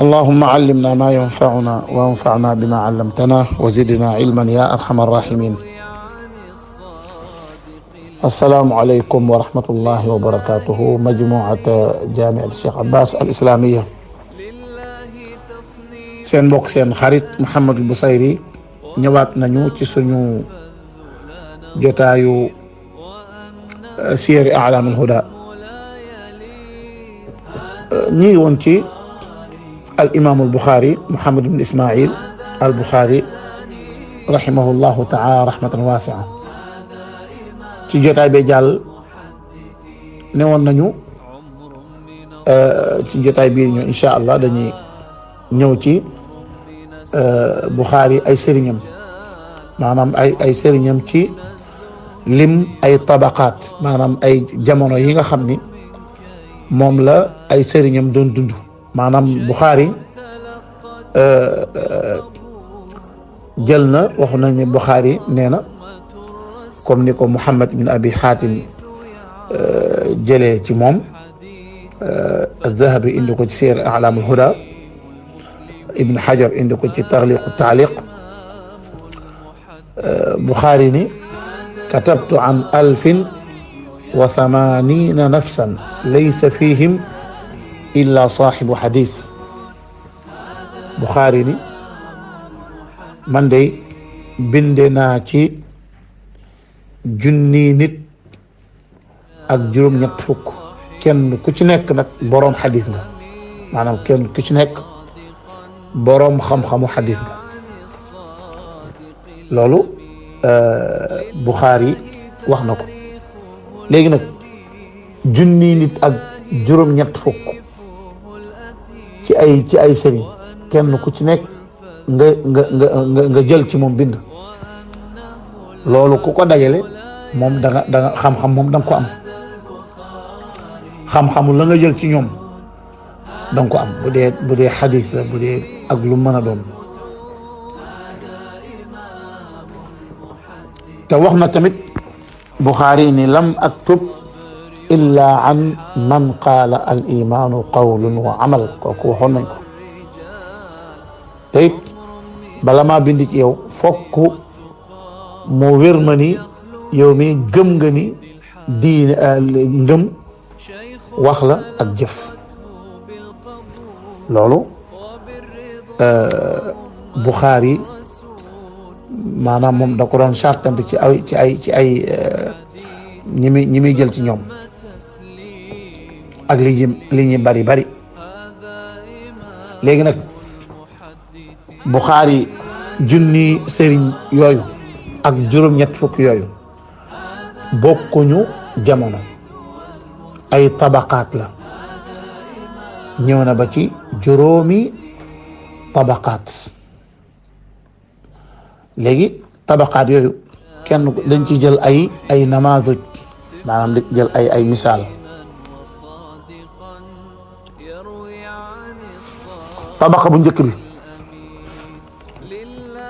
اللهم علمنا ما ينفعنا وانفعنا بما علمتنا وزدنا علما يا أرحم الراحمين. السلام عليكم ورحمة الله وبركاته. مجموعة جامعة الشيخ عباس الإسلامية seen mbokk seen xarit Mouhamadou Bousayri ñëwaat nañu ci suñu jotaayu siyar a'lam al-huda ñi woon ci al imam al Bukhari Muhammad ibn Ismail al Bukhari rahimahullahu ta'ala rahmatan wasi'a. ci jotaay bi jàll ne woon nañu ci jotaay bi ñu insha Allah dañuy ñëw ci Bukhari ay sëriñam maanaam ay sëriñam ci lim ay tabaqaat maanaam ay jamono yi nga xam ni moom la ay sëriñam doon dund. maanaam Bukhari jël na waxu nañ ne Bukhari nee na comme ni ko Muhammad ibn Abi Hatim jëlee ci moom Az-Zahabi indi ko ci Siyar A'lam al-Huda, Ibn Hajar indi ko ci Taghliq at-Ta'liq. Bukhari ni katabtu an 1080 nafsan laysa fihim illa sahibu hadith. Bukhari ni man de binde naa ci junni nit ak juróom-ñett fukk kenn ku ci nekk nag boroom xadis nga maanaam kenn ku ci nekk boroom xam-xamu xadis nga. loolu Bukhari wax na ko. léegi nag junni nit ak juróom-ñett fukk ci ay sëriñ kenn ku ci nekk nga jël ci moom bind. loolu ku ko dajale moom da nga xam-xam moom da nga ko am. xam-xamu la nga jël ci ñoom da nga ko am bu dee xadis la bu dee ak lu mën a doon. te wax na tamit Bukhari ni lam aktub illa an man qaala al imaanu qawlun wa amal. kooku waxoon nañ ko. te it bala maa bind ci yow fokk mu wér ma ni yow mi gëm nga ni diine ngëm wax la ak jëf. loolu Bukhari maanaam moom da ko doon sartante ci ay ñi muy jël ci ñoom ak li ñuy bari. léegi nag Bukhari junni sëriñ yooyu ak juróom-ñett fukk yooyu bokkuñu jamono ay tabaqaat la. ñëw na ba ci juróomi tabaqaat. léegi tabaqaat yooyu kenn dañ ci jël ay namazuj maanaam di jël ay misaal.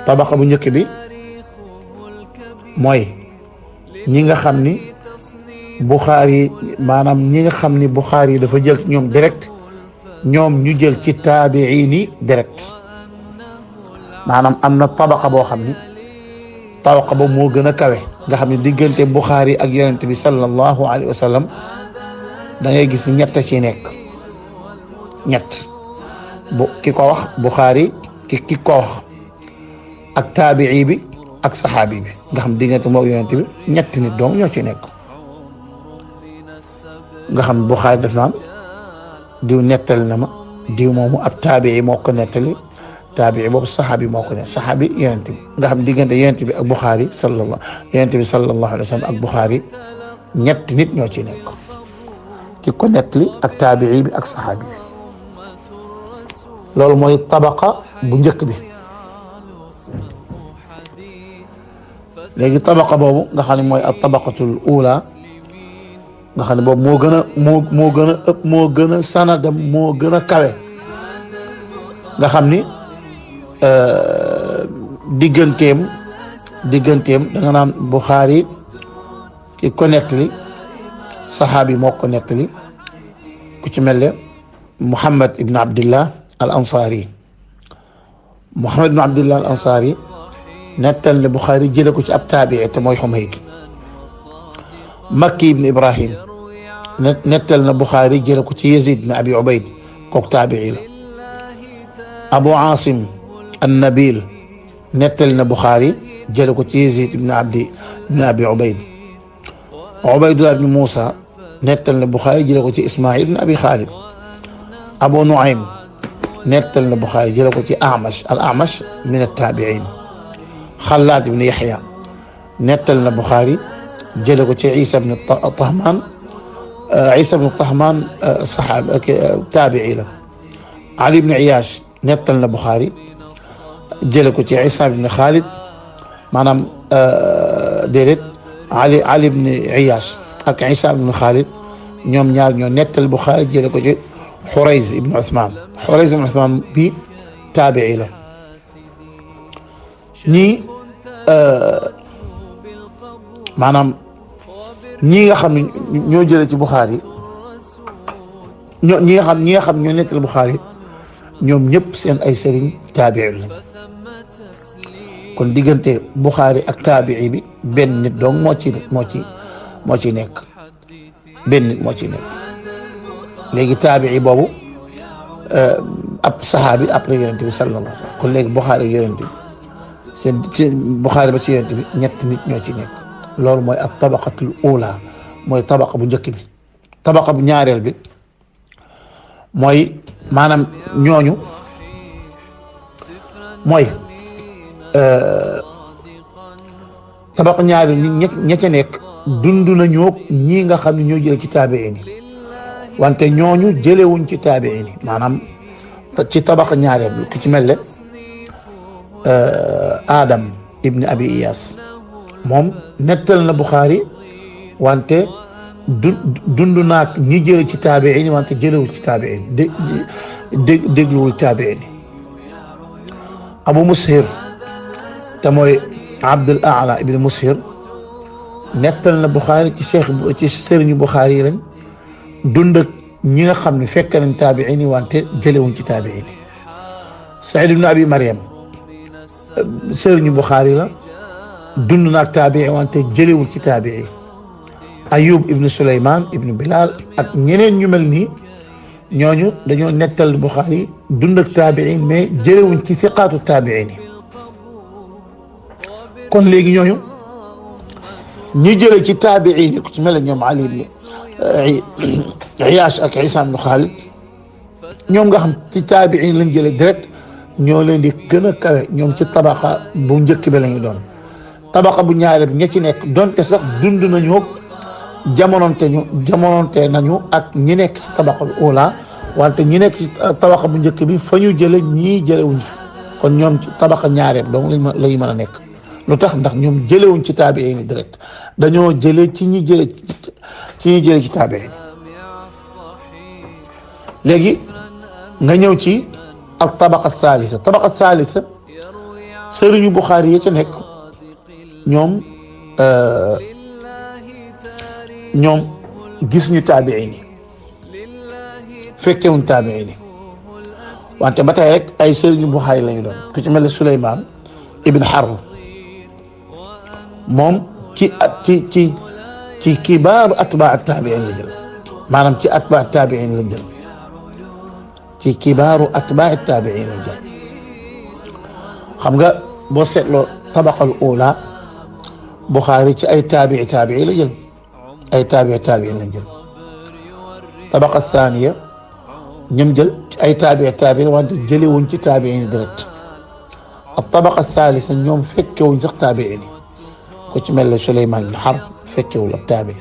tabaqa bu njëkk bi mooy ñi nga xam ni Bukhari maanaam ñi nga xam ni Bukhari dafa jël ci ñoom direct ñoom ñu jël ci taabiin yi direct. maanaam am na tabaqa boo xam ni tabaqa boobu moo gën a kawe nga xam ne diggante Bukhari ak yonent bi sallallahu alayhi wa sallam da ngay gis ñett ci nekk. ñett ki ko wax Bukhari ki ko wax ak taabii bi ak saxaabi bi nga xam diggante moo yonent bi ñetti nit donc ñoo ci nekk. nga xam Bukhari def naan diw nettali na ma diw moomu ab taabii moo ko nettali taabii boobu saxaabi moo ko ne saxaabi yonent bi nga xam diggante yonent bi ak Bukhari sallallahu alayhi wa sallam ak Bukhari ñetti nit ñoo ci nekk ki ko nettali ak taabii bi ak saxaabi bi. loolu mooy tabaqa bu njëkk bi. léegi tabaqa boobu nga xam ne mooy ak tabaqatul ula nga xam ne boobu moo gën a ëpp moo gën a sanadam moo gën a kawe nga xam ni digganteem da nga naan Bukhari ki ko nettali saxaabi moo ko nettali ku ci mel ne Muhammad ibn Abdillah al ansari Muhammad ibn Abdillah al ansari nettal ne Buxaari jële ko ci ab taabii te mooy Humayd. Makki ibn Ibrahim nettal na Buxaari jële ko ci Yazid ibn Abi Ubayd kooku taabii la. Abu Asim an-Nabil nettal na Buxaari jële ko ci Yazid ibn Abi Ubayd. Ubaydullah ibn Musa nettal na Buxaari jële ko ci Ismail ibn Abi Khalid. Abu Nuaym nettal na Buxaari jële ko ci al-A'mash min at-taabi'in. Xallaad ibn Yaxya nettal na Buxaari jële ko ci Isa ibn Tahman saxaabi taabi'i la. Ali ibn Iyash nettal na Buxaari jële ko ci Isa ibn Khalid maanaam déedéet Ali ibn Iyash ak Isa ibn Khalid ñoom ñaar ñoo nettal Buxaari jële ko ci Xurayz ibn Uthman bi taabi'i la. ñii maanaam ñi nga xam ne ñoo jëlee ci Buxaari ñi nga xam ñoo nettal Buxaari ñoom ñëpp seen ay sëriñ taabi'i lañ. kon diggante Buxaari ak taabi'i bi benn nit dong moo ci nekk benn nit moo ci nekk. léegi taabi'i boobu ab saxaabi après yonent bi sallallahu alayhi wa sallam. kon léegi Buxaari yonent bi seen Buxaari ba ci yonent bi ñetti nit ñoo ci nekk. loolu mooy ak tabaqatul ula mooy tabaqa bu njëkk bi. tabaqa bu ñaareel bi mooy maanaam ñooñu mooy tabaqa ñaareel ña ca nekk dund nañoo ñii nga xam ne ñoo jëlee ci taabi'iin wante ñooñu jëlewuñ ci taabi'iin maanaam ci tabaqa ñaareel bi ku ci mel ne Adam ibn Abi Iyas moom nettal na Buxaari wante dund naag ñi jële ci taabi'iin wante jëlewul ci taabi'iin dégluwul taabi'iin. Abu Mushir te mooy Abdul A'la ibn Mushir nettal na Buxaari ci sëriñu Buxaari yi lañ dund ak ñi nga xam ne fekk nañ taabi'iin wante jëlewuñ ci taabi'iin. Saïd ibn Abi Maryam sëriñu Buxaari la dund naag taabii wante jëlewul ci taabii. Ayub ibn Suleyman ibn Bilal ak ñeneen ñu mel nii ñooñu dañoo nettal Buxaari dund ak taabii mais jëlewuñ ci siqaatu taabii ni. kon léegi ñooñu ñi jële ci taabii ni ku ci mel ne ñoom Ali ibn Iyash ak Isa ibn Khalid ñoom nga xam ci taabii lañ jële direct ñoo leen di gën a kawe ñoom ci tabaqa bu njëkk bi lañu doon. tabaqa bu ñaareel bi ña ci nekk donte sax dund nañu jamononte nañu ak ñi nekk ci tabaqa bu ula wante ñi nekk ci tabaqa bu njëkk bi fa ñu jële ñii jëlewuñ fi. kon ñoom ci tabaqa ñaareel donc lañu mën a nekk. lu tax ndax ñoom jëlewuñ ci taabi'iin direct dañoo jële ci ñi jële ci taabi'iin. léegi nga ñëw ci ak tabaqa thaalisa sëriñu Buxaari yi ca nekk ñoom gis ñu taabi'iin fekkewuñ taabi'iin wante ba tey rek ay sëriñu Buxaari lañu doon ku ci mel ne Suleymaan ibn Harb moom ci kibaaru atbaa taabi'iin la jël maanaam ci atbaa taabi'iin la jël ci kibaaru atbaa taabi'iin la jël. xam nga boo seetloo tabaqal ula Buxaari ci ay taabii la jël ay taabi'iin la jël. tabaqa thaniya ñoom jël ci ay taabii wante jëlewuñ ci taabi'iin direct. ak tabaqa thalitha ñoom fekkewuñ sax taabi'iin ku ci mel ne Suleymaan ibn Harb fekkewul ab taabii.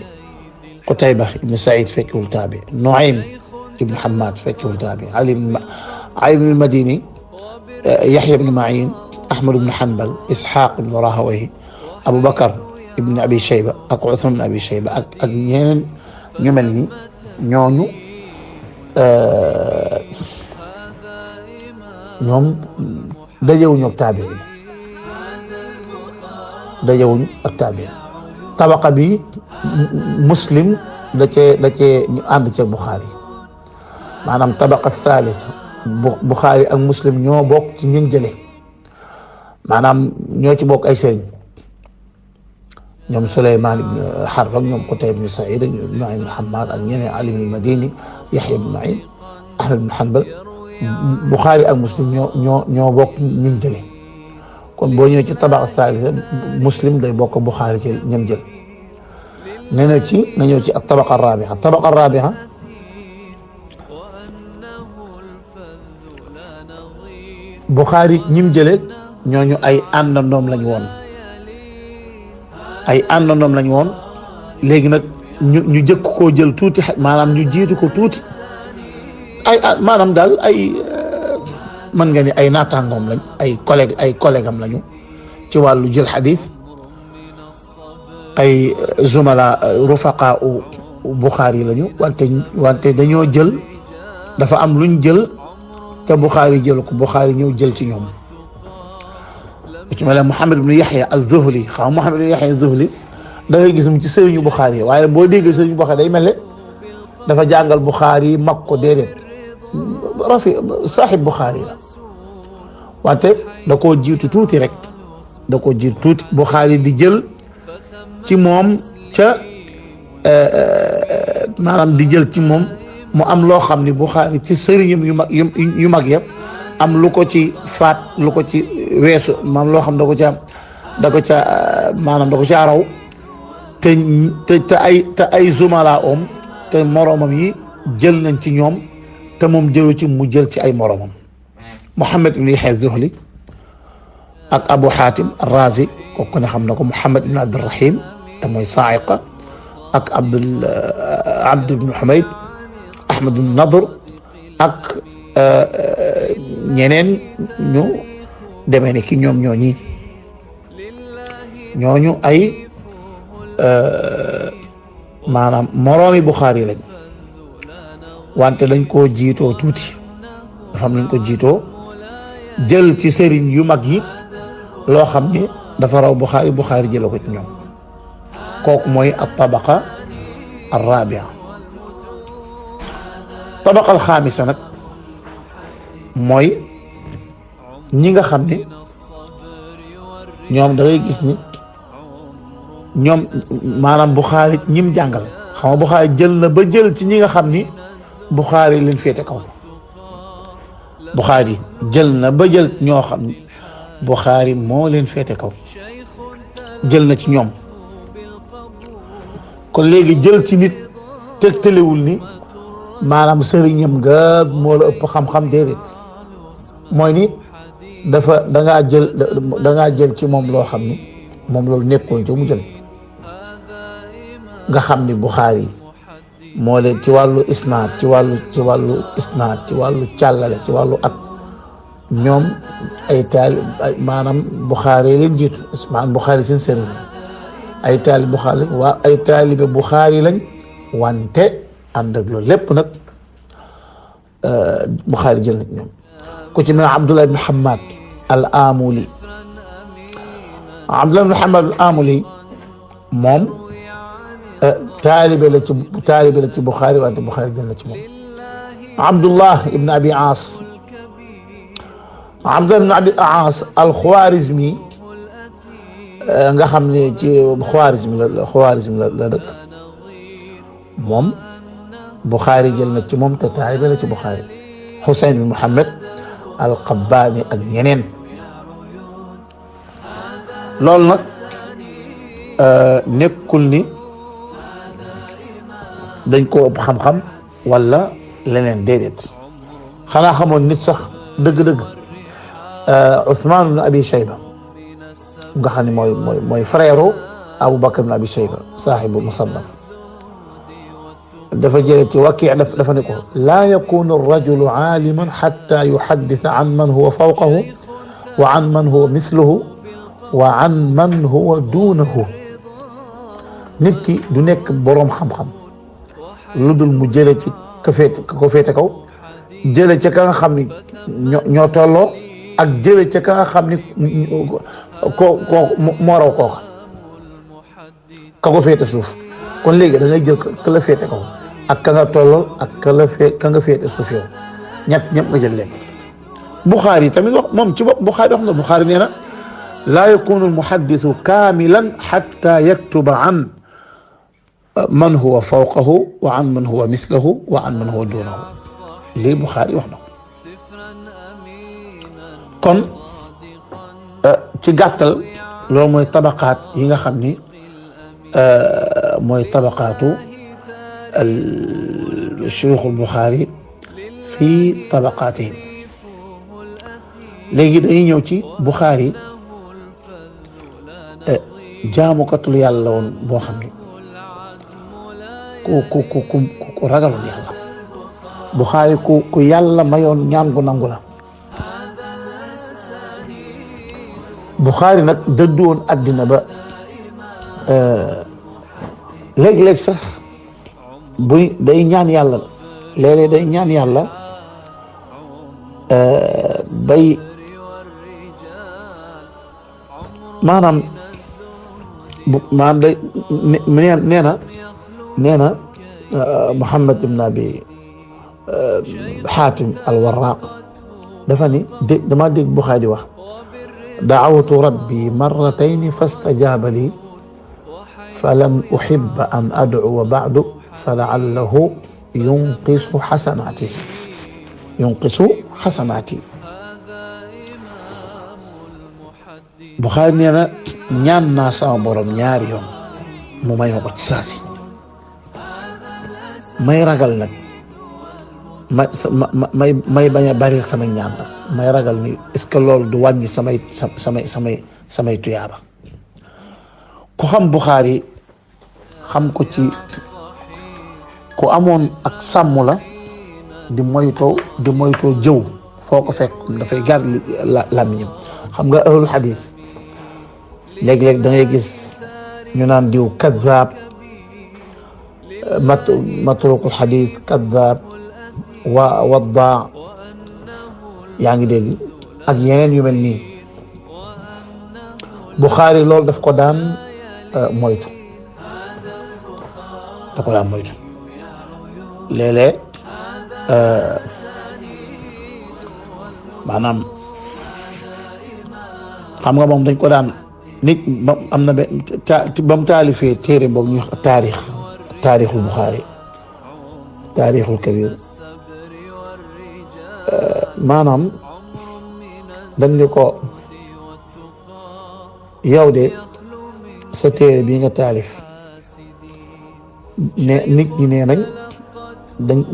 Qutayba ibn Saïd fekkewul taabii. Nuaym ibn Hammad fekkewul taabii. Ali ibn al-Madini Yahya ibn Ma'in Ahmad ibn Hanbal Ishaq ibn Rahawayh Abu Bakr ibn Abi Shayba ak Uthman ibn Abi Shayba ak ñeneen ñu mel ni ñooñu ñoom dajewuñu ak taabi'iin tabaqa bi Muslim da cee ñu ànd ceeg Buxaari maanaam tabaqa thalitha Buxaari ak Muslim ñoo bokk ci ñun jële maanaam ñoo ci bokk ay sëriñ ñoom Souleymane ibn Harb ak ñoom Qutayba ibn Saïd ak ñoom Nuaym ibn Hammad ak ñeneen Ali ibn al-Madini Yahya ibn Ma'in Ahmad ibn Hanbal Buxaari ak Muslim ñoo bokk ñun jële kon boo ñëwee ci tabaqa salisa Muslim day bokk Buxaari ci ñam jël nga ñëw ci ak tabaqa rabia Buxaari ñim jële ñooñu ay àndandoom lañ woon léegi nag ñu jëkk koo jël tuuti maanaam ñu jiitu ko tuuti maanaam daal ay mën nga ni ay naataangoom lañ ay collègue am lañu ci wàllu jël xadis ay zumala rufaqa u Buxaari lañu wante dañoo jël dafa am luñ jël te Buxaari jël ko Buxaari ñëw jël ci ñoom ci mel ne Muhammad ibn Yahya az-Zuhli xam Muhammad ibn Yahya az-Zuhli da ngay gis mu ci sëriñu Buxaari waaye boo déggee sëriñu Buxaari day mel ne dafa jàngal Buxaari mag ko déedéet saaxib Buxaari la wante da koo jiitu tuuti rek Buxaari di jël ci moom ca maanaam di jël ci moom mu am loo xam ni Buxaari ci sëriñam yu mag yëpp am lu ko ci faat lu ko ci weesu maanaam loo xam da ko ca raw te ay zumala te moroomam yi jël nañ ci ñoom te moom jëlu ci mu jël ci ay moroomam Muhammad ibn Yahya az-Zuhli ak Abu Hatim ar-Razi kooku ne xam na ko Muhammad ibn Abdurrahim te mooy Sa'iqa ak Abd ibn Humayd Ahmad ibn Nadr ak ñeneen ñu demee ni ki ñoom ñooñu ay maanaam moroomi Buxaari lañ wante dañ koo jiitoo tuuti dafa am lañ ko jiitoo jël ci sëriñ yu mag yi loo xam ni dafa raw Buxaari jëla ko ci ñoom kooku mooy ak tabaqa ar-rabia tabaqa al-xaamisa nag mooy ñi nga xam ne ñoom da ngay gis ni ñoom maanaam Buxaari ñim jàngal xam nga Buxaari jël na ba jël ci ñi nga xam ni Buxaari leen féete kaw Buxaari jël na ba jël ñoo xam ni Buxaari moo leen féete kaw jël na ci ñoom kon léegi jël ci nit tegtalewul ni maanaam sëriñam nga moo la ëpp xam-xam déedéet mooy ni dangaa jël ci moom loo xam ni moom loolu nekkoon ci mu jël nga xam ni Buxaari moo leen ci wàllu isnaad ci wàllu càllale ci wàllu at ñoom maanaam Buxaari leen jiitu ismaan Buxaari seen sëriñ ay taalibe Buxaari lañ wante ànd ak loolu lépp nag Buxaari jël na ñoom ku ci mel Abdullah ibn Hammad al-Amuli moom taalibe la ci Buxaari wante Buxaari jël na ci moom Abdullah ibn Abi Aas al-Khwarizmi nga xam ne ci Khwarizm la dëkk moom Buxaari jël na ci moom te taalibe la ci Buxaari Husayn bin Muhammad al-Qabbani ak ñeneen loolu nag nekkul ni dañ koo ëpp xam-xam wala leneen déedéet xanaa xamoon nit sax dëgg-dëgg Ousmane ibn Abi Shayba nga xam ne mooy frère Abu Bakr ibn Abi Shayba saaxibu Musannaf dafa jëlee ci Waki' dafa ne ko laa yakunu ar-rajulu aaliman xatta yuhaddisa an man huwa fawqahu wa an man huwa misluhu wa an man huwa duunahu nit ki du nekk boroom xam-xam lu dul mu jëlee ci ka ko féete kaw jëlee ca ka nga xam ni ñoo tolloo ak jëlee ca ka nga xam ni moo raw kooka ka ko féete suuf kon léegi da ngay jël ka la féete kaw ak ka nga tollool ak ka nga féete suuf yow ñett ñëpp nga jël leen. Buxaari tamit wax moom ci bopp Buxaari wax na Buxaari nee na laa yakunu almuhaddisu kaamilan xatta yaktuba an man huwa fawqahu wa an man huwa mislahu wa an man huwa duunahu. lii Buxaari wax na ko. kon ci gàttal loolu mooy tabaqaat yi nga xam ni mooy tabaqaatu shuyuux al-Buxaari fii tabaqaatihim. léegi dañuy ñëw ci Buxaari jaamukatul yàlla woon boo xam ni ku ragaloon yàlla. Buxaari ku yàlla mayoon ñaan gu nangu la. Buxaari nag dëddu woon àddina ba léeg-léeg sax buy day ñaan yàlla léeg-léeg day ñaan yàlla bay maanaam day nee na Muhammad ibn Abi Xaatim al-Warraq dafa ni dama dégg Buxaari wax da'awtu rabbi marratayni fastajaaba li falam uhibba an ad'uwa ba'du fala'allahu yunqisu xasanaati. Buxaari nee na ñaan naa sama borom ñaari yoon mu may ma ko ci saasi. may ragal nag may bañ a bari sama ñaan nag may ragal ni est-ce que loolu du wàññi samay tuyaaba. ku xam Buxaari xam ko ci ku amoon ak sàmm la di moytoo jëw foo ko fekk dafay gar làmmiñam. xam nga ahlul xadis léeg-léeg da ngay gis ñu naan diw kaddaab matrukul xadis kaddaab waddaa yaa ngi dégg ak yeneen yu mel nii. Buxaari loolu daf ko daan moytu léeg-léeg maanaam xam nga moom dañ ko daan nit ba am na ba mu taalifee téere boobu ñuy wax taarixul Buxaari taarixul kabir maanaam dañ ne ko yow de sa téere bii nga taalif ne nit ñi nee nañ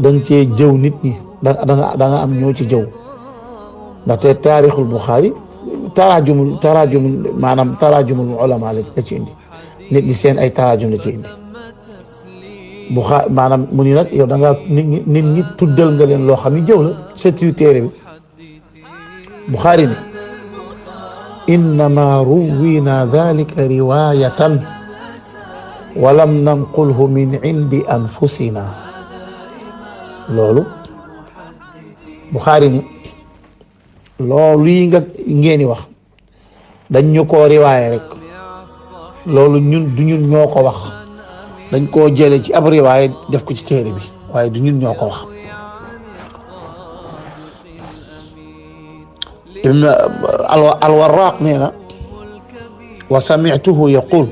dañ cee jëw nit ñi da nga am ñoo ci jëw ndaxte taarixul Buxaari taraajumul maanaam taraajumul ulama la ci indi nit ñi seen ay taraajum la ci indi. Buxaari maanaam mu ni nag yow da nga nit ñi tuddal nga leen loo xam ne jëw la sa téere bi. Buxaari ni innama ruwina dalika riwayatan wa lam nanqulhu min indi anfusina. loolu Buxaari ni loolu yi nga ngeen wax dañ ñu koo riwaaye rek loolu du ñun ñoo ko wax dañ koo jële ci ab riwaaye def ko ci téere bi waaye du ñun ñoo ko wax. ibn al-Warraq nee na wa sami'tuhu yaqul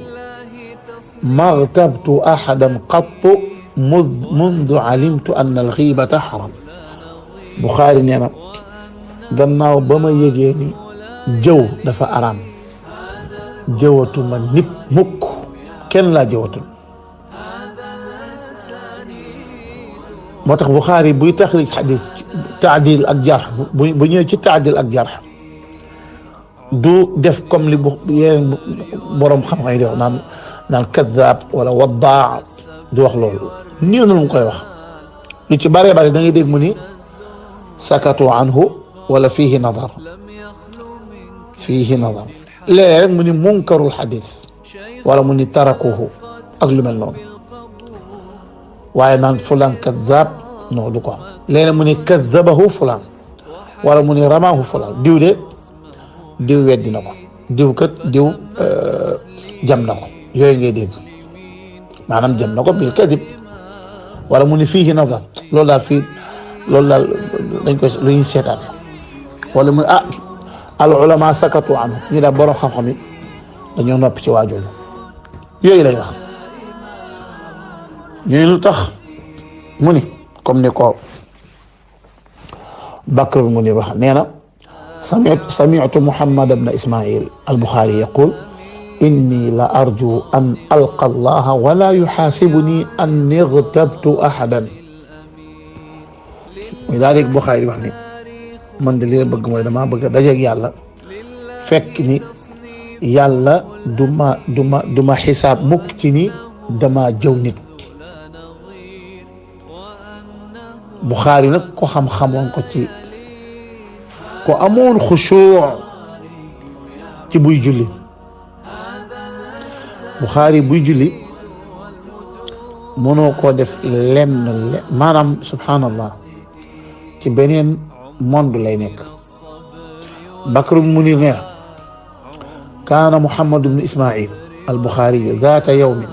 ma agtabtu ahadan qattu mundu alimtu anna al-ghibata haram. Buxaari nee na gannaaw ba ma yëgee ni jëw dafa araam jëwatuma nit mukk kenn laa jëwatul. moo tax Buxaari buy taxrij xadis taadil ak jarx bu ñëwee ci taadil ak jarx du def comme li yeneen borom xam-xam yi di wax naan kaddaab wala waddaa du wax loolu nii na lu mu koy wax. lu ci bëree bëri da ngay dégg mu ni sakatu anhu wala fiihi nadar léeg rek mu ni munkarul xadis wala mu ni tarakuhu ak lu mel noonu. waaye naan fulaan kaddaab non du ko am léeg-léeg mu ne kaddabahu fulaan wala mu ne ramaahu fulaan diw weddi na ko diw jam na ko yooyu ngay dégg maanaam jam na ko bil kadib wala mu ne fiihi nazar loolu daal fii loolu daal dañ koy lu ñuy seetaat wala mu al ulama sakatu anhu ñi daal borom xam-xam yi dañoo noppi ci waajooju yooyu lay wax ñu lu tax mu ni comme ni ko Bakr mu ni wax nee na sami'tu Muhammad ibn Ismail al-Bukhari yaqul inni la arju an alqa allaha wala yuxaasibuni anni igtabtu ahadan muy daal di Bukhari wax ni man de li bëgg mooy damaa bëgg a dajeeg yàlla fekk ni yàlla duma xisaab mukk ci ni dama jëw nit. Bukhari nag ko xam-xamoon ko ci ko amoon xushuuc ci buy julli. Bukhari buy julli mënoo koo def lenn maanaam subhanallah ci beneen monde lay nekk. Bakr Munir nee na kaana Muhammad ibn Ismail al-Bukhari zaata yawmin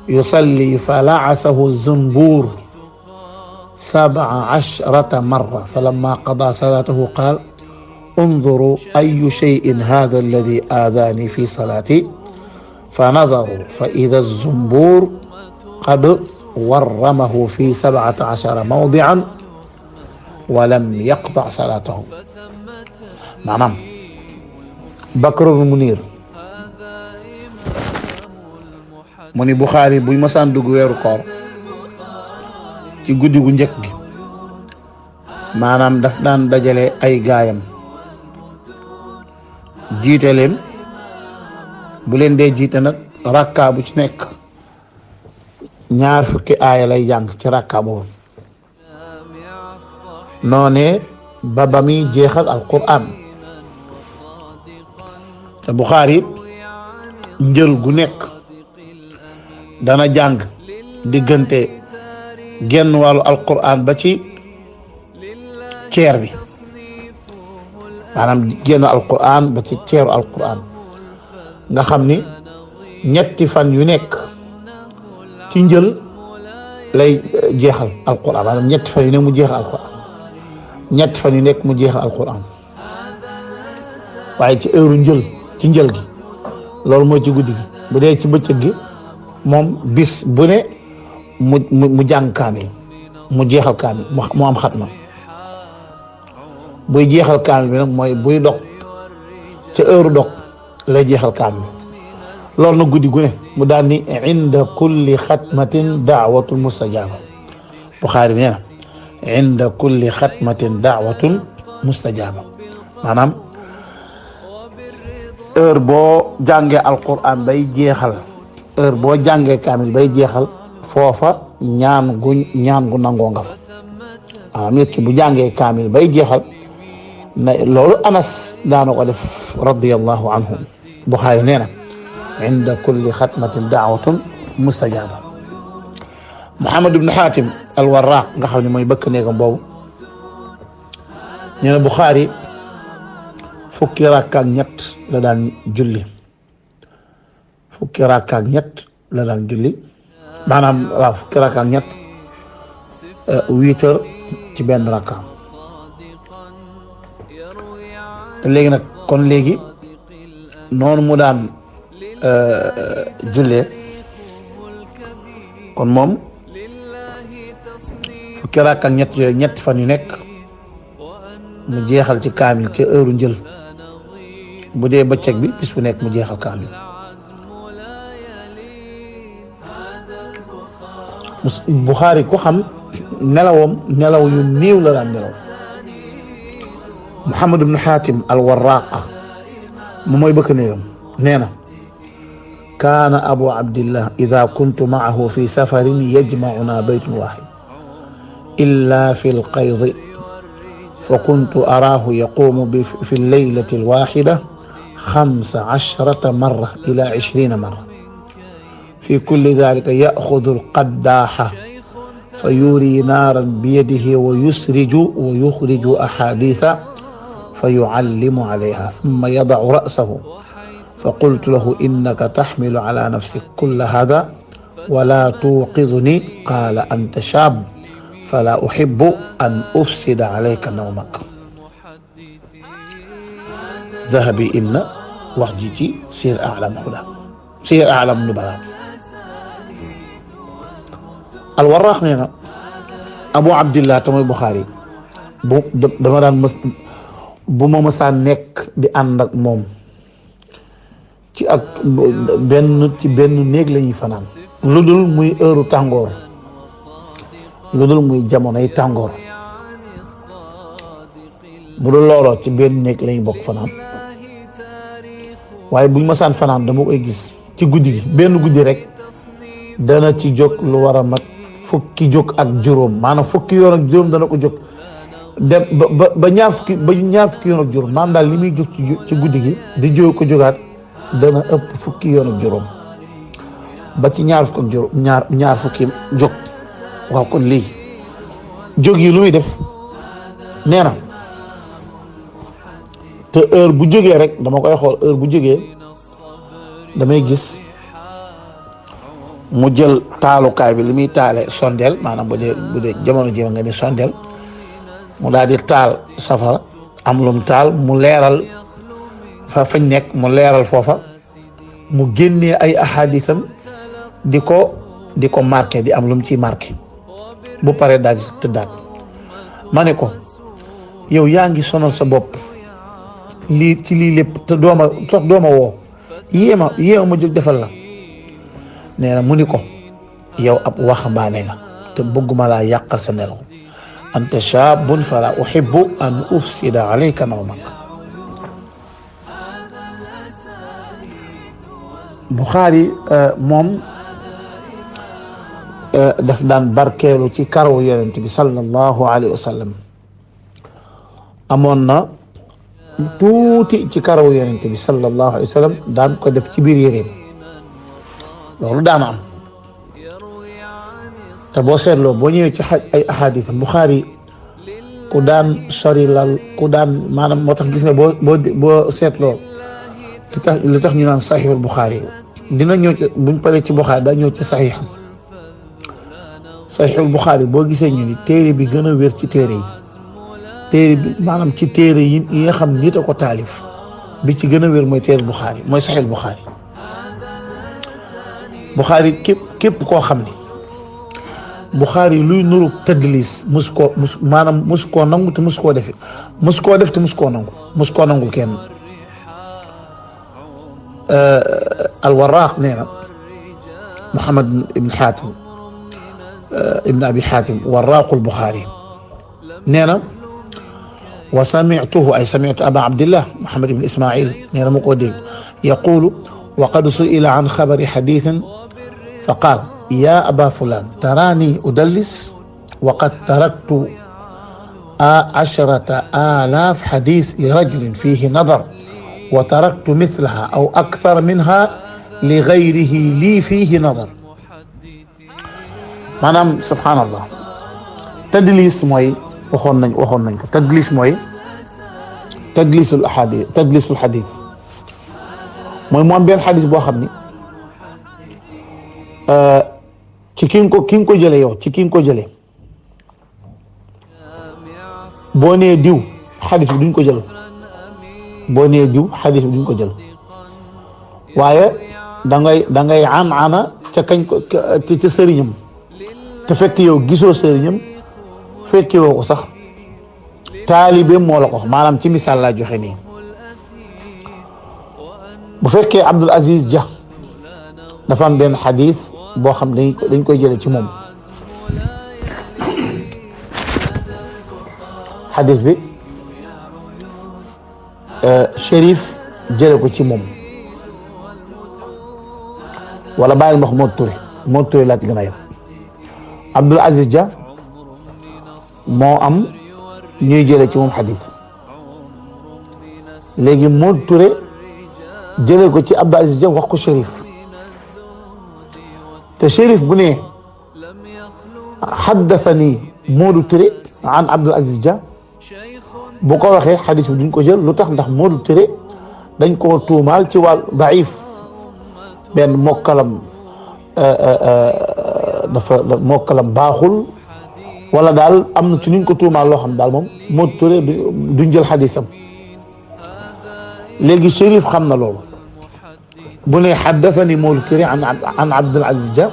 yusalli fa la'asahu zunbuur 17 مرة فلما قضى صلاته قال انظروا أي شيء هذا الذي آذاني في صلاتي فنظروا فإذا الزنبور قد ورمه في 17 موضعا ولم يقطع صلاته. maanaam Bakr Munir mu ni Bukhari buy masaan dugg weeru koor ci guddi gu njëkk gi maanaam daf daan dajale ay gaayam jiite leen bu leen dee jiite nag rakka bu ci nekk 2 fukki aaya lay jàng ci rakka boobu noonee ba muy jeexal alquran te Bukhari njël gu nekk dana jàng diggante genn wàllu alquran ba ci ceer bi maanaam genn alquran ba ci ceeru alquran nga xam ni ñetti fan yu nekk ci njël lay jeexal alquran maanaam ñetti fan yu nekk mu jeexal alquran ñetti fan yu nekk mu jeexal alquran waaye ci heure njël ci njël gi loolu mooy ci guddi gi bu dee ci bëccëg gi moom bis bu ne mu jàng kaamil mu jeexal kaamil mu am xatma buy jeexal kaamil bi nag mooy buy dog ca heure dog lay jeexal kaamil loolu nag guddi gu ne mu daal ni inda kulli xatmatin daawatun mustajaba Bukhari nee na inda kulli xatmatin daawatun mustajaba maanaam heure boo jàngee alquran bay jeexal heure boo jàngee kaamil bay jeexal foofa ñaan gu nangoo nga fa maanaam nit ki bu jàngee kaamil bay jeexal na loolu Anas daana ko def radiyallahu anhum Bukhari nee na inda kulli xatmatin daawatun mustajaba. Muhammad ibn Hatim al-Warraq nga xam ne mooy bëkk néegam boobu nee na Bukhari fukki rakka ak ñett la daan julli fukki rakka ak ñett la daan julli maanaam waaw fukki rakka ak ñett 8 heures ci benn rakka te léegi nag kon léegi noonu mu daan jullee kon moom fukki rakka ak ñett yooyu ñetti fan yu nekk mu jeexal ci kaamil ci heure njël bu dee bëccëg bi bis bu nekk mu jeexal kaamil Bukhari ku xam nelawam nelaw yu néew la daan nelaw. Muhammad ibn Hatim al-Warraq moom mooy bëkk néegam nee na kaana abu abdillah ida kuntu maahu fi safarin yajmacuna baytun waxid illa fi lqayd fa kuntu araahu yaqumu fi lleylati alwaxida 15 marra ila 20 marra في كل ذلك يأخذ القداحة فيوري نارا بيده ويخرج أحاديث فيعلم عليها ثم يضع رأسه فقلت له إنك تحمل على نفسك كل هذا ولا توقظني قال أنت شاب fala uhibbu an ufsida alayka nawmak. Dhahabi inna wax ji ci Siyar A'lam Nubala. Al-Warraq nee na Abu Abdillah tamay Buxaari dama daan bu ma mësaan nekk di ànd ak moom ci benn néeg la ñuy fanaan lu dul muy heure tàngoor, lu dul muy jamonoy tàngoor. bu dul looloo ci benn néeg la ñuy bokk fanaan, waaye buñ mësaan fanaan dama koy gis ci guddi gi, benn guddi rek dana ci jóg lu war a mat fukki jóg ak juróom, maanaam fukki yoon ak juróom dana ko jóg dem ba ñaar fukki yoon ak juróom, maanaam daal li muy jóg ci guddi gi di jóg ko jógaat dana ëpp fukki yoon ak juróom ba ci ñaar fukki ak juróom ñaar fukki jóg. waaw kon lii jóg yi lu muy def nee na te heure bu jógee rek dama koy xool, heure bu jógee damay gis mu jël taalukaay bi li muy taale sondeel, maanaam bu dee jamono ji nga ni sondeel, mu daal di taal safara am lum taal mu leeral fañ nekk, mu leeral foofa, mu génnee ay ahadisam di ko marqué, di am lum ciy marqué. bu paree daal di tëddaat. ma ne ko yow yaa ngi sonal sa bopp lii ci lii lépp te dooma woo yéema ma jóg defal la. nee na mu ni ko yow ab waxambaane nga te bëgguma laa yàqal sa nelaw. anta shaabun fala uhibbu an ufsida alayka nawmak. Buxaari moom daf daan barkeelu ci karaw yonent bi sallallahu alayhi wa sallam. amoon na tuuti ci karaw yonent bi sallallahu alayhi wa sallam daan ko def ci biir yéreem, loolu daan am. te boo seetloo boo ñëwee ci ay ahadis Buxaari ku daan sori lal, ku daan maanaam moo tax gis nga boo seetloo li tax ñu naan saxiixul Buxaari dina ñëw ci buñ paree ci Buxaari daa ñëw ci saxiixam. saxiixul Buxaari boo gisee ñu ni téere bi gën a wér ci téere yi, téere bi maanaam ci téere yi nga xam nit a ko taalif bi ci gën a wér mooy téere Buxaari, mooy saxiixul Buxaari. Buxaari képp koo xam ni Buxaari luy nuru tadlis mus koo nangu te mus koo def te mus koo nangu kenn. Al-Warraq nee na Muhammad ibn Xaatim ibn Abi Xaatim Warraqul Buxaari nee na wa sami'tuhu ay sami'tu Aba Abdillah Muhammad ibn Ismail nee na ma koo dégg yaqulu wa qad su'ila an xabari xadiisin fa qaal yaa aba fulaan taraani udallis wa qad taraktu 10,000 xadiis li rajulin fiihi nadar wa taraktu mislaha aw akthar minha li gayrihi lii fiihi nadar. maanaam subhaanallah, tadlis mooy waxoon nañ ko. tadlis mooy tadlisul xadis mooy mu am benn xadis boo xam ni ci ki nga ko jëlee yow ci ki nga ko jëlee boo nee diw xadis bi duñ ko jël, waaye da ngay ana ca kañ ko ci sëriñam te fekk yow gisoo sëriñam, fekkee woo ko sax, taalibeem moo la ko wax. maanaam ci misaal laa joxe nii, bu fekkee Abdul Aziz Dia dafa am benn xadis boo xam dañ koy jële ci moom, xadis bi Chérif jële ko ci moom, wala bàyyil ma wax Modou Touré laa ci gën a yem. Abdul Aziz Dia moo am ñuy jële ci moom xadis, léegi Modou Touré jële ko ci Abdul Aziz Dia wax ko Chérif, te Chérif bu ne xaddasani Modou Touré an Abdul Aziz Dia bu ko waxee xadis bi duñ ko jël. lu tax? ndax Modou Touré dañ koo tuumaal ci wàllu daif, benn mokkalam mokkalam baaxul, wala daal am na ci nuñ ko tuumaal loo xam daal moom moo turee duñ jël xadisam. léegi Chérif xam na loolu bu ne xaddathani Mawlud Touré an Abdul Aziz Dia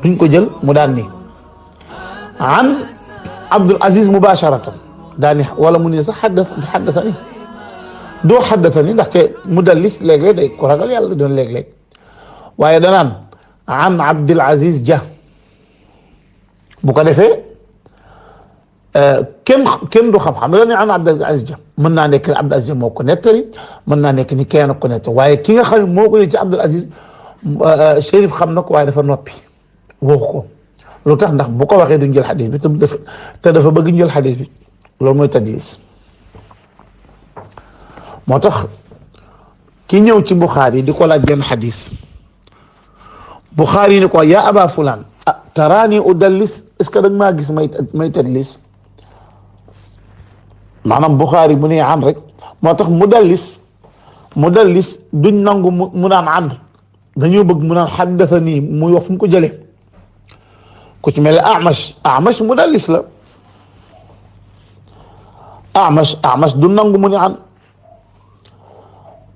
duñ ko jël mu daan ni an Abdul Aziz mubasharatan daan ni wala mu ne sax xaddathani doo xaddathani ndaxte mudallis léeg-léeg day ko ragal yàlla doon léeg-léeg waaye danaan an Abdul Aziz Dia bu ko defee kenn du xam-xam da ne an Abdul Aziz Dia mën naa nekk ni Abdul Aziz moo ko nettali mën naa nekk ni kenn ko nettali waaye ki nga xam ne moo ko ne ci Abdul Aziz Chérif xam na ko waaye dafa noppi waxu ko lu tax ndax bu ko waxee duñ jël xadis bi te dafa bëgg ñu jël xadis bi loolu mooy tadlis. moo tax ki ñëw ci Buxaari di ko laaj benn xadis Buxaari ni ko yaa aba fulaan taraani udallis est-ce que da nga maa gis may tadlis maanaam Buxaari bu ne an rek moo tax mudallis duñ nangu mu naan an dañoo bëgg mu naan xaddasani muy wax fu mu ko jëlee ku ci mel ne Amash mudallis la Amash du nangu mu ne an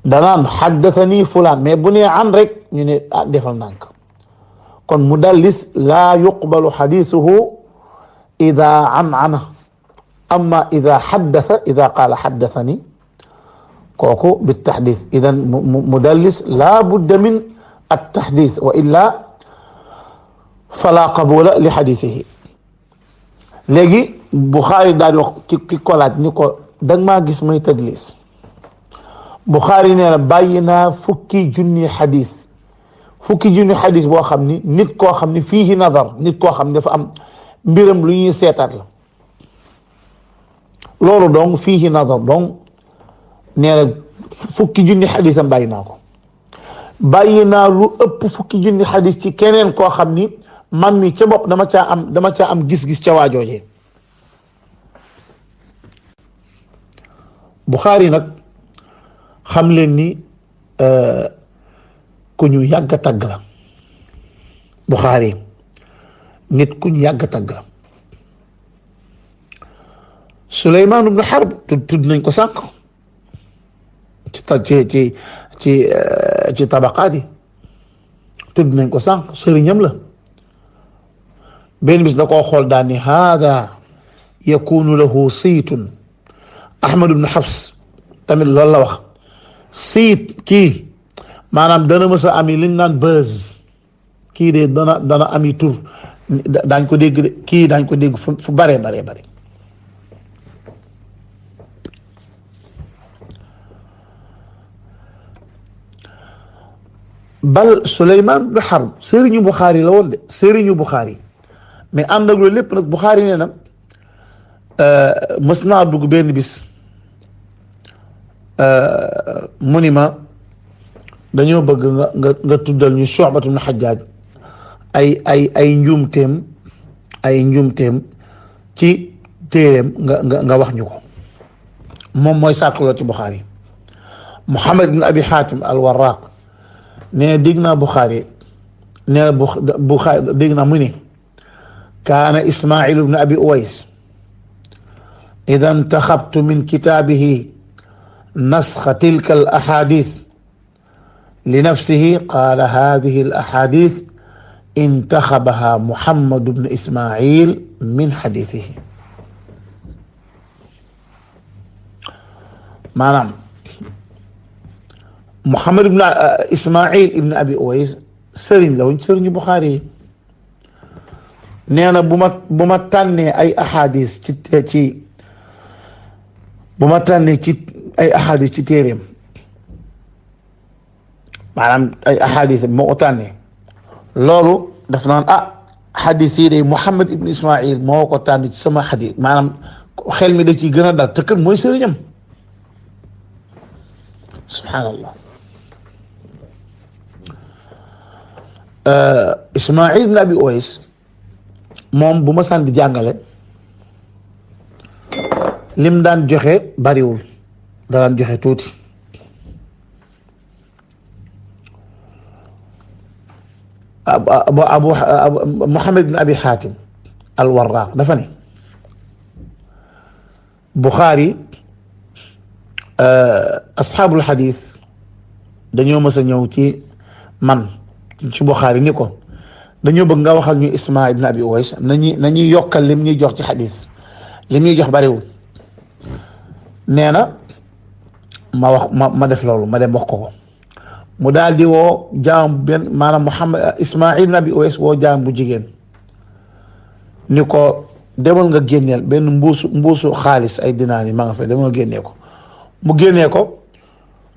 danaan xaddasani fulaan mais bu ne an rek ñu ne defal nànk kon mudallis laa yuqbalu xadiisuhu ida an amma ida xaddasa ida qaala xaddasani kooku bitaxdis idan mudallis laa budda min attaxdis wa illa fala qabula li xadisihi. léegi Buxaari daal di wax ki ko laaj ni ko danga maa gis may tadlis Buxaari nee na bàyyi naa fukki junni xadis boo xam ni nit koo xam ni fiihi nazar nit koo xam ni dafa am mbiram lu ñuy seetaat la loolu donc fiihi nazar donc nee na fukki junni xadisam bàyyi naa ko bàyyi naa lu ëpp fukki junni xadis ci keneen koo xam ni man mi ca bopp dama caa am gis-gis ca waajoojee. Buxaari nag xam leen ni ku ñu yàgg a tagg la Buxaari nit ku ñu yàgg a tagg la. Suleymaan ibn Harb tudd nañ ko sànq ci tabaqaat yi tudd nañ ko sànq sëriñam la benn bis da koo xool daal ni haada yakunu lahu siitun. Ahmad ibn Hafs tamit loolu la wax siit kii maanaam dana mës a ami liñ naan buzz kii de dana ami tur daañ ko dégg de kii daañ ko dégg fu bare bal Suleymaan ibn Harb sëriñu Buxaari la woon de sëriñu Buxaari mais ànd ak loolu lépp nag Buxaari nee na mës naa dugg benn bis mu ni ma dañoo bëgg nga tuddal ñu Shu'ba ibn Hajjaaj ay njuumteem ci téeréem nga wax ñu ko moom mooy sàkkloo ci Buxaari. Muhammad ibn Abi Hatim al-Warraq nee dégg naa Buxaari nee Buxaari dégg naa mu ni kaana Ismail ibn Abi Uways ida intaxabtu min kitaabihi nasxa tilka al ahadith li nafsihi qaala hadihi al ahadith intaxabaha Muhammad ibn Ismail min xadithihi. maanaam Muhammad ibn Ismail ibn Abi Uways sëriñ la woon sëriñu Buxaari yi nee na bu ma tànnee ay ahadis bu ma tànnee ci ay ahadis ci téeréem maanaam ay ahadis moo ko tànnee loolu daf naan hadis yi de Muhammad ibn Ismail moo ko tànn ci sama hadis maanaam xel mi da ciy gën a dal te kat mooy sëriñam subhanallah. Ismail ibn Abi Uways moom bu ma sant di jàngale lim daan joxe bariwul daan joxe tuuti abu Muhammad ibn Abi Hatim al-Warraq dafa ne Bukhari asxaabul xadis dañoo mës a ñëw ci man ci Bukhari ni ko dañoo bëgg nga waxal ñu Ismaïl ibn Abi Uways nañuy yokkal lim ñuy jox ci xadis lim ñuy jox bariwul. nee na ma def loolu ma dem wax ko mu daal di woo jaam benn maanaam Muhammad Ismaïl ibn Abi Uways woo jaam bu jigéen ni ko demal nga génneel benn mbuusu xaalis ay dinaar yi ma nga fa demal nga génnee ko mu génnee ko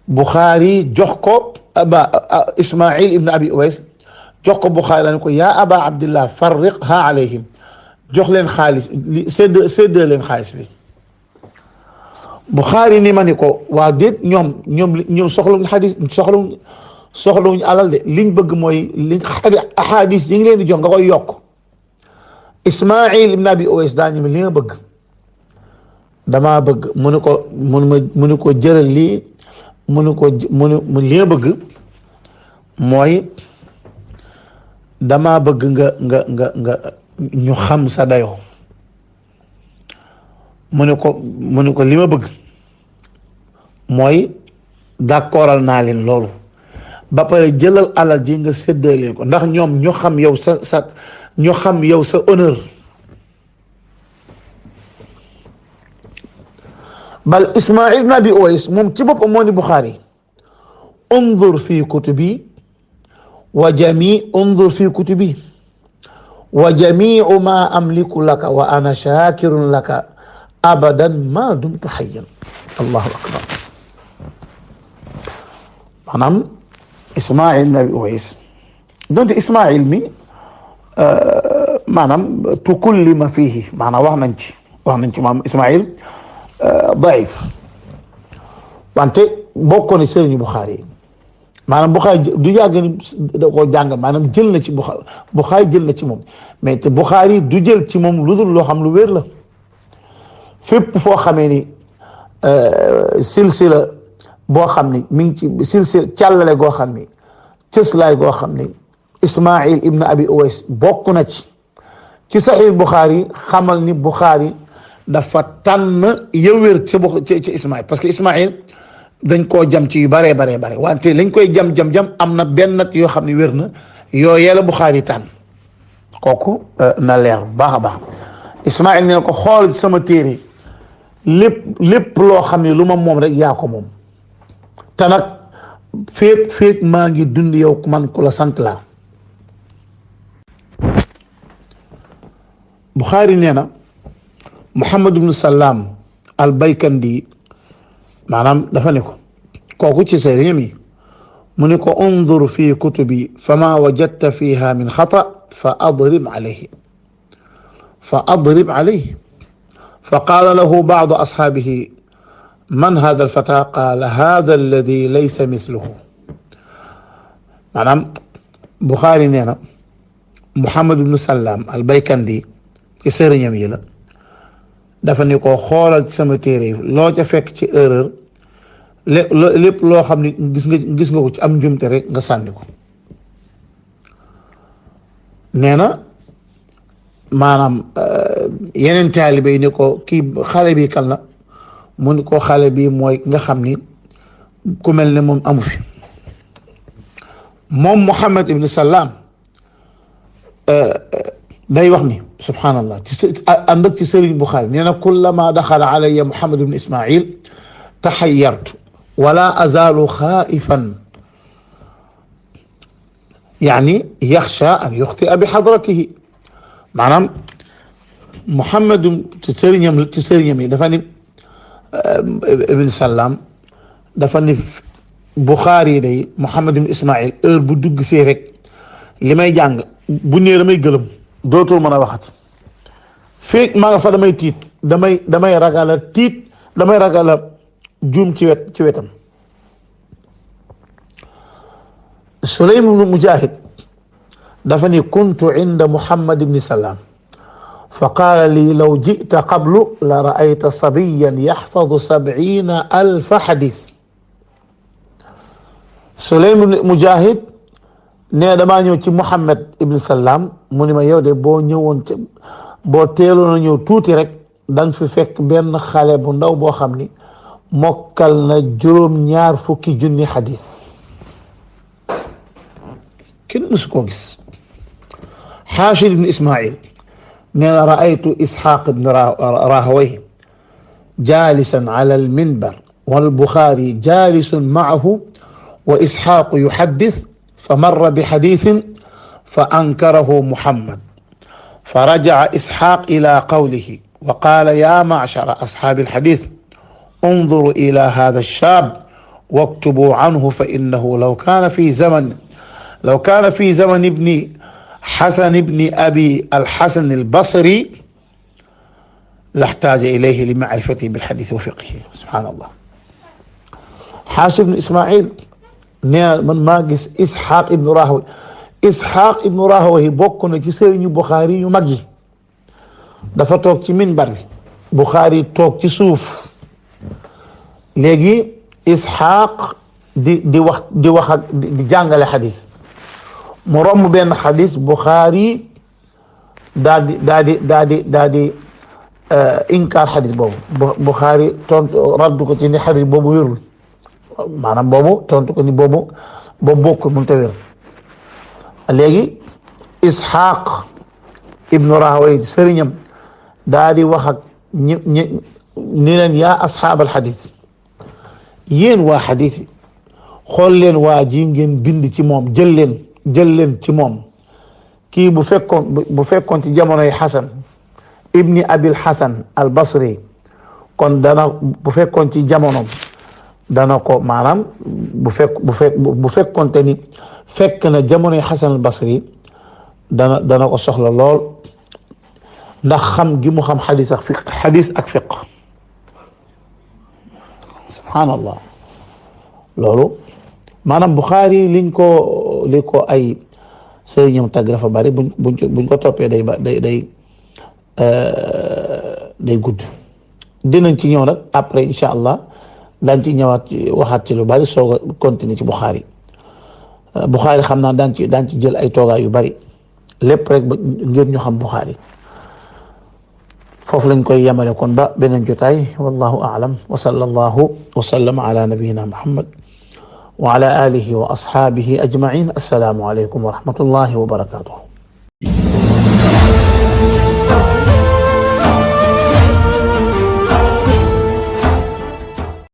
Bukhari jox ko Ismaïl ibn Abi Uways jox ko Bukhari la ni ko yaa aba abdillah farriqha alayhim jox leen xaalis séddee leen xaalis bi. Bukhari ni ma ni ko waa déet ñoom soxlawuñ xadis soxlawuñ alal de liñ bëgg mooy liñ ahadis yi ngi leen di jox nga koy yokk. Ismaïl ibn Abi Uways daañu li nga bëgg damaa bëgg mu ni ko jëral lii mu li nga bëgg mooy damaa bëgg nga ñu xam sa dayoo mu ni ko li ma bëgg mooy d'accordal naa leen loolu ba pare jëlal alal ji nga séddee leen ko ndax ñoom ñu xam yow ñu xam yow sa honneur. bal Ismaïl ibn Abi Uways moom ci boppam moo ni Bukhari unzur fi kutubi wa jamiu ma amliku laka wa ana shakirun laka abadan ma dumtu hayyan. allahu akbar. maanaam Ismaïl ibn Abi Uways donte Ismaïl mi maanaam tukullima fihi maanaam wax nañ ci maanaam Ismaïl daif wante bokk na sëriñu Bukhari yi maanaam Bukhari du yàgg ni da koo jàng maanaam jël na ci Bukhari jël na ci moom mais te Bukhari du jël ci moom lu dul loo xam lu wér la fépp foo xamee ni silsila boo xam ni mi ngi ci silsila càllale goo xam ni cëslaay goo xam ni Ismaïl ibn Abi Uways bokk na ci Sahih Bukhari xamal ni Bukhari dafa tànn yëwér ci Ismaïl parce que Ismaïl dañ koo jam ci yu bare wante lañ koy jam am na benn nat yoo xam ne wér na yooyee la Bukhari tànn kooku na leer bu baax a baax. Ismaïl ne ko xool sama téere lépp loo xam ne lu ma moom rek yaa ko moom te nag féeg maa ngi dund yow man ku la sant laa. Bukhari nee na Muhammad ibn Salam al-Baykandi maanaam dafa ne ko kooku ci sëriñam yi mu ne ko undur fi kutubi fama wajadta fiha min xata fa adrib alayhi fa qaala lahu ba'du ashaabihi man hada alfata qaala hada alladi laysa mithluhu. maanaam Bukhari nee na Muhammad ibn Salam al-Baykandi ci sëriñam yi la dafa ni ko xoolal ci sama téere yi loo ca fekk ci erreur lépp loo xam ni gis nga ko ci am njumte rek nga sànni ko. nee na maanaam yeneen taalibe yi ni ko kii xale bi kan la mu ni ko xale bi mooy nga xam ni ku mel ne moom amu fi. moom Muhammad ibn Salam day wax ni subhanallah ànd ak ci sëriñ Bukhari nee na kullama daxala alayya Muhammad ibn Ismaïl taxayyartu wala azalu xaa'ifan yaani yaxsha an yuxtia bi xadratihi. maanaam Muhammad ci sëriñam yi dafa ni ibn Salam dafa ni Bukhari day Muhammad ibn Ismaïl heure bu dugg see rek li may jàng bu ñëwee damay gëlëm dootoo mën a waxat feek maa nga fa damay tiit damay ragala tiit damay ragala juum ci wetam. Sulaym ibn Mujahid dafa ni kuntu inda Muhammad ibn Salam fa qaala lii law ji'ta qablu la ra'ayta sabiyyan yaxfadu 70,000 xadis. Sulaym ibn Mujahid nee damaa ñëw ci Muhammad ibn Salam mu ni ma yow de boo teeloon a ñëw tuuti rek dang fi fekk benn xale bu ndaw boo xam ni mokkal na juróom-ñaar fukki junni xadis kenn mësu koo gis. Xaashir ibn Ismail nee na raaytu Isxaaq ibn Rahawayh jaalisan ala alminbar walbuxaari jaalisun maahu wa Isxaaq yuxaddis fa marra bi xadiisin fa ankarahu Muhammad fa rajaca Isxaaq ila qawlihi wa qaala yaa macshara asxaabi alxadiis انظروا إلى هذا الشاب واكتبوا عنه فإنه لو كان في زمن ابن حسن ابن أبي الحسن البصري لاحتاج إليه لمعرفته بالحديث وفقهه. سبحان الله. حاشر بن إسماعيل من ما قس إسحاق ابن راهوي. إسحاق ابن راهوي بوكنا ci sëriñu Bukhari yu mag yi dafa toog ci minbar bi Bukhari toog ci suuf léegi Isxaaq di wax ak di jàngale xadis mu romb benn xadis Buxaari daal di inkaar xadis boobu Buxaari tontu raddu ko ci ni xadis boobu wérul maanaam boobu tontu ko ni boobu bokkul mënut a wér. léegi Isxaaq ibnu Rahawayh sëriñam daal di wax ak ni leen yaa asxaabal xadis yéen waa xadis yi xool leen waa ji ngeen bind ci moom jël leen ci moom kii bu fekkoon ci jamonoy Xasan ibni Abil Xasan al Basri kon bu fekkoon ci jamonoom dana ko maanaam bu fekkoon te ni fekk na jamonoy Xasan al Basri dana ko soxla lool ndax xam gi mu xam xadis ak fiq subhaanallah. loolu maanaam Buxaari li ko ay sëriñam tàgg dafa bari buñ ko toppee day gudd. dinañ ci ñëw nag après incha allah daañ ci ñëwaat waxaat ci lu bari soog a continuer ci Buxaari xam naa daañ ci jël ay toogaay yu bari lépp rek ngir ñu xam Buxaari. foofu lañ koy yemale kon ba beneen jotaay wallahu a'lam wa sallallahu wa sallama ala nabiyyina Muhammad wa ala alihi wa ashabihi ajma'in. Assalamu alaykum wa rahmatullahi wa barakatuh.